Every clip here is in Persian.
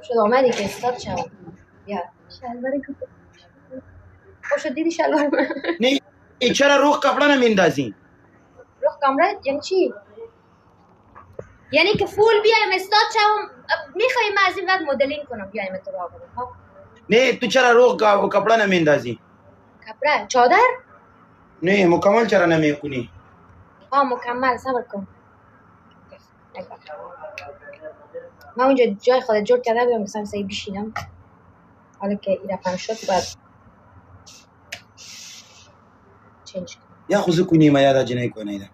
شد آمدی که استاد شد. بیا شلوار خوب شد دیدی شلوار من. نه چرا روح کپڑا نمیندازی؟ روح کامرا یعنی چی؟ یعنی که فول بیایم استاد شم. میخوایم از این وقت مدلینگ کنم بیایم تو را بریم ها. نه تو چرا روح کپڑا نمیندازی؟ کپڑا چادر؟ نه مکمل چرا نمیکنی؟ ها مکمل صبر کن. من اونجا جای خودت جور کرده بودم مثلا سعی بشینم. حالا که این رقم شد باید چنج کنم. یا خوزو کنی ما یاد جنای کنه ایده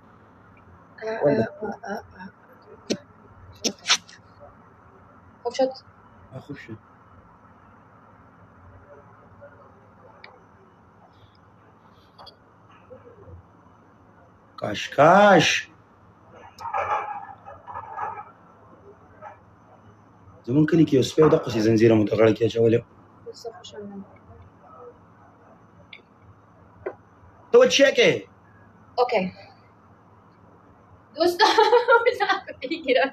خوب شد. خوب شد. کاش زمون کلی کې اوس په دغه زنجیره متغړ کې اچولې تو چیه کې اوکی دوستا بگیرم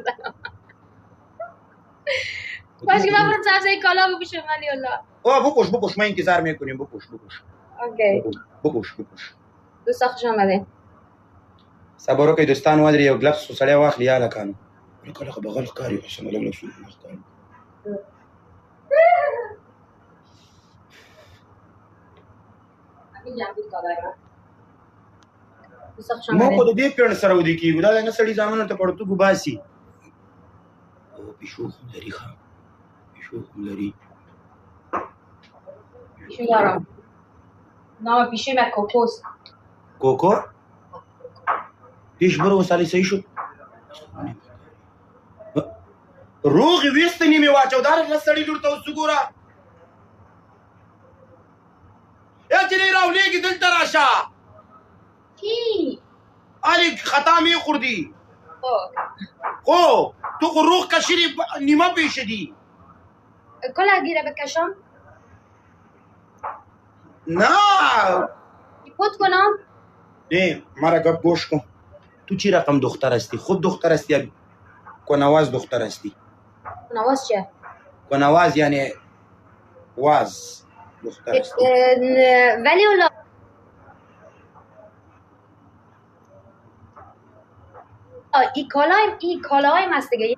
باش که من برم سبزه کالا بپوشم ولی الله بپوش ما انتظار میکنیم بپوش اوکی بپوش دوستا خوش آمدین صبر وکړئ دوستان ودرې یو ګلفس خو سړی واخلي یا لکانو کله خو بغل ښکاري قسم الله لږ ښکاري ما خو د دې پیڼ سره ودې کېږو دا نه سړي زامنو ته پړتوګو باسي پیشو خو لري پیشو دارم نام پیشیم کوکوست کوکو پیش برو وسالی صحیح شد روغ ویستنی می واچو دار لسړي لور ته وسګورا یا چې نه راولېږي دلته راشه کی علي خطا می خوردي خو تو خو روغ کشری نیمه پیش دی کلا گیره بکشم نه پود کنم نه مرا گپ گوش کن تو چی رقم دختر هستی خود دختر هستی یا کنواز دختر هستی کنواز چه؟ کنواز یعنی واز دختر هستی ولی اولا ای کالایم هست دیگه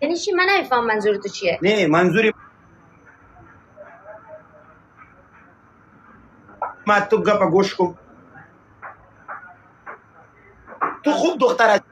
یعنی چی من نمیفهم منظور تو چیه نه منظوری ما تو گپ گوش کن تو خوب دختر هستی